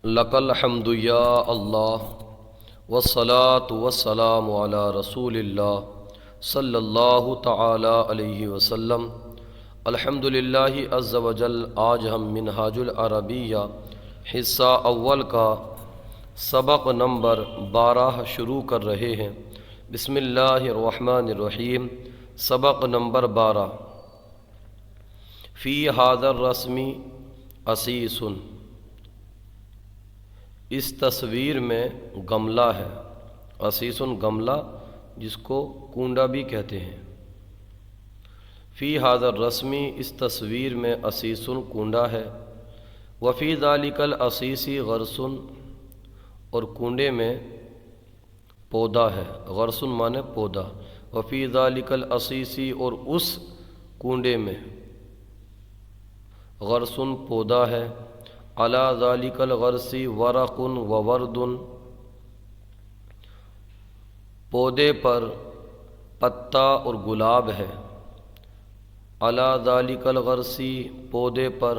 لک الحمد یا اللہ والصلاة والسلام علی رسول اللہ صلی اللہ تعالی علیہ وسلم۔ الحمد للہ عز وجل۔ آج ہم منہاج العربیہ حصہ اول کا سبق نمبر 12 شروع کر رہے ہیں۔ بسم اللہ الرحمن الرحیم۔ سبق نمبر 12۔ فی ھذا الرسم عصیص، اس تصویر میں گملہ ہے۔ عصیص گملہ، جس کو کنڈا بھی کہتے ہیں۔ فی ھذا الرسم، اس تصویر میں عصیص کنڈا ہے۔ وفی ذالک العصیص غرس، اور کنڈے میں پودا ہے۔ غرس مانے پودا۔ وفی ذالک العصیص، اور اس کنڈے میں غرس پودا ہے۔ علی ذالک الغرس ورق و ورد، پودے پر پتا اور گلاب ہے۔ علی ذالک الغرس، پودے پر،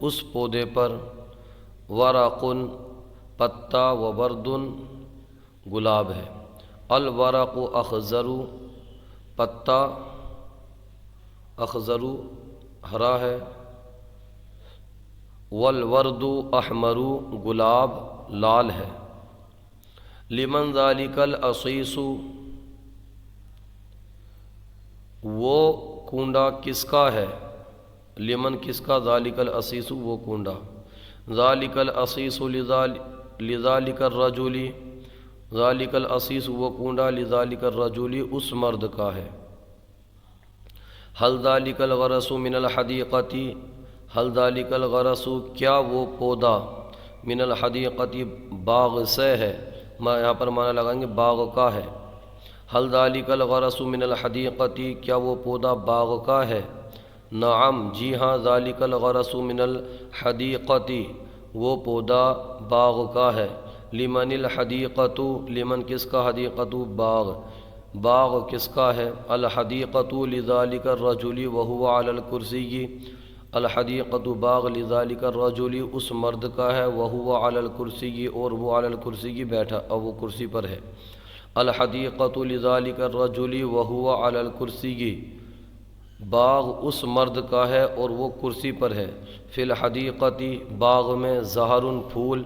اس پودے پر، ورق پتا، و ورد گلاب ہے۔ الورق اخضر، پتا اخضر ہرا ہے۔ والورد احمر، گلاب لال ہے۔ لمن ذالک العصیص، وہ کنڈا کس کا ہے؟ لمن کس کا؟ ذالک العصیص، وہ کنڈا۔ ذالک العصیص لذالک الرجل، ذالک العصیص وہ کنڈا، لذالک الرجل اس مرد کا ہے۔ هل ذالک الغرس من الحدیقۃ، هل ذالک الغرس کیا وہ پودا، من الحدیقۃ باغ سے ہے۔ میں یہاں پر معنی لگائیں گے باغ کا ہے۔ هل ذالک الغرس من الحدیقۃ، کیا وہ پودا باغ کا ہے؟ نعم جی ہاں، ذالک الغرس من الحدیقۃ، وہ پودا باغ کا ہے۔ لمن الحدیقۃ، لمن کس کا؟ حدیقۃ باغ، باغ کس کا ہے؟ الحدیقۃ لذالک الرجل وهو علی الکرسی، الحدیقۃ باغ لذالک الرجل اس مرد کا ہے، وهو علی الکرسی اور وہ علی الکرسی بیٹھا، اور وہ کرسی پر ہے۔ الحدیقۃ لذالک الرجل وهو علی الکرسی، باغ اس مرد کا ہے اور وہ کرسی پر ہے۔ فی الحدیقۃ، باغ میں، زہر پھول،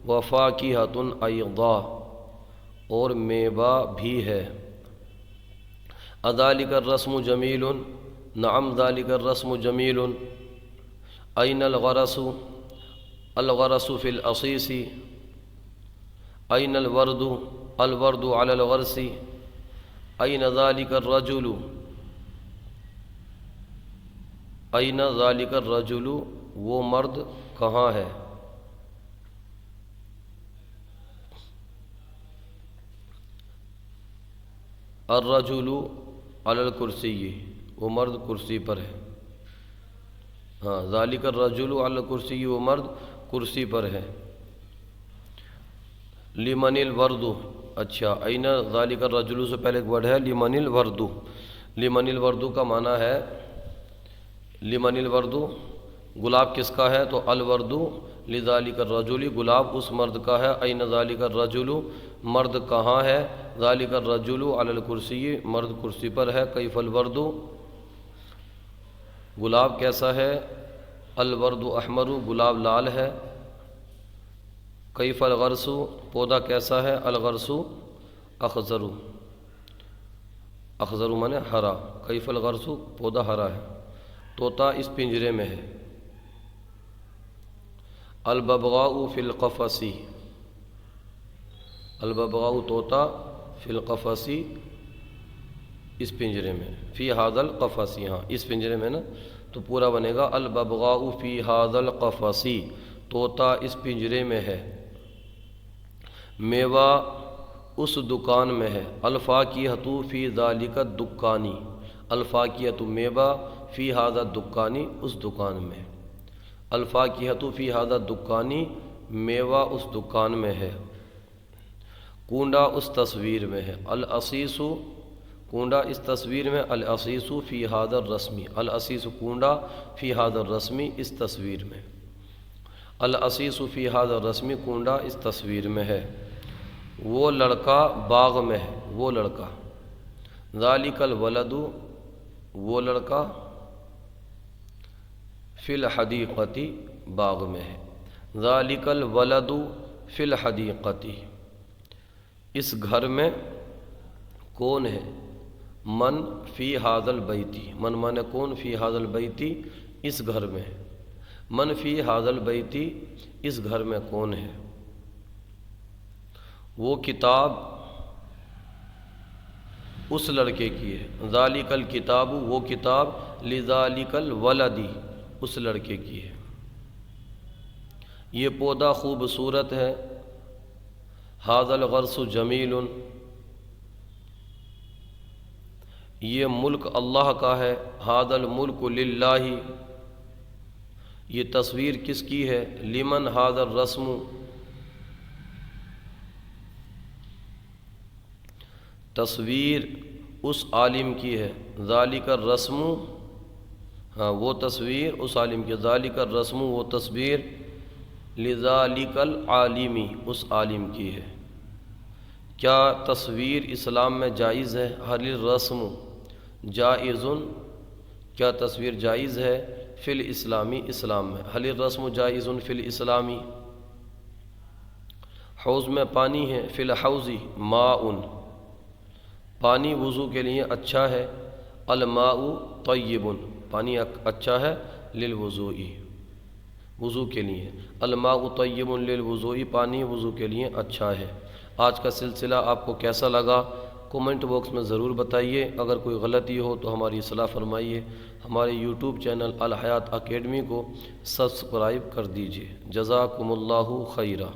وفاکہۃ ایضا اور میوہ بھی ہے۔ اذالک الرسم جمیل، نعم ذالک الرسم جمیل۔ این الغرس، الغرس فی العصیص۔ این الورد، الورد علی الغرس۔ این ذالک الرجل، این ذالک الرجل وہ مرد کہاں ہے؟ الرجل علی الکرسی، وہ مرد کرسی پر ہے۔ ہاں، ذالک الرجل علی الکرسی، وہ مرد کرسی پر ہے۔ لمن الورد، اچھا، این ذالک الرجل سے پہلے ایک ورڈ ہے لمن الورد۔ لمن الورد کا معنی ہے، لمن الورد گلاب کس کا ہے؟ تو الورد لذالک الرجل، گلاب اس مرد کا ہے۔ این ذالک الرجل مرد کہاں ہے؟ ذالک الرجل علی الکرسی، مرد کرسی پر ہے۔ کیف الورد گلاب کیسا ہے؟ الورد احمر، گلاب لال ہے۔ کیف الغرس پودا کیسا ہے؟ الغرس اخضر، اخضر مانے ہرا۔ کیف الغرس پودا ہرا ہے۔ طوطا اس پنجرے میں ہے۔ الببغاء فی القفص، الببغاء طوطا، فی القفص اس پنجرے میں۔ فی ھذا القفص، ہاں اس پنجرے میں نا، تو پورا بنے گا الببغاء فی ھذا القفص، طوطا اس پنجرے میں ہے۔ میوہ اس دکان میں ہے۔ الفاکہۃ فی ذالک الدکان، الفاکہۃ میوہ، فی ھذا الدکان اس دکان میں۔ الفاکہۃ فی ھذا الدکان میوہ اس دکان میں ہے۔ کنڈا اس تصویر میں ہے۔ العصیص کنڈا اس تصویر میں۔ العصیص فی ھذا الرسم، العصیص کنڈا، فی ھذا الرسم اس تصویر میں۔ العصیص فی ھذا الرسم، کنڈا اس تصویر میں ہے، وہ لڑکا باغ میں ہے، وہ لڑکا، ذالک الولد، وہ لڑکا، فی الحدیقۃ، باغ میں ہے، ذالک الولد فی الحدیقۃ، اس گھر میں کون ہے، من فی ھذا البیت، من مانے کون، فی ھذا البیت، اس گھر میں ہے، من فی ھذا البیت، اس گھر میں کون ہے، وہ کتاب اس لڑکے کی ہے، ذالک الکتاب، وہ کتاب، لذالک الولد، اس لڑکے کی ہے، یہ پودا خوبصورت ہے، ھذا الغرس جمیل، یہ ملک اللہ کا ہے، ھذا الملک للہ، یہ تصویر کس کی ہے، لمن ھذا الرسم، تصویر اس عالم کی ہے، ذالک الرسم، ہاں وہ تصویر اس عالم کی، ذالک الرسم، وہ تصویر، لذالک العالم، اس عالم کی ہے۔ کیا تصویر اسلام میں جائز ہے، حل الرسم جائز، کیا تصویر جائز ہے، فی الاسلامی، اسلام میں، حل الرسم جائز فی الاسلامی، حوض میں پانی ہے، فی الحوض ماء، پانی وضو کے لیے اچھا ہے، الماء طیب، پانی اچھا ہے، للوضوء، وضو کے لیے، الماء طیب للوضوء، پانی وضو کے لیے اچھا ہے۔ آج کا سلسلہ آپ کو کیسا لگا، کومنٹ باکس میں ضرور بتائیے، اگر کوئی غلطی ہو تو ہماری اصلاح فرمائیے، ہمارے یوٹیوب چینل الحیات اکیڈمی کو سبسکرائب کر دیجیے۔ جزاکم اللہ خیرہ۔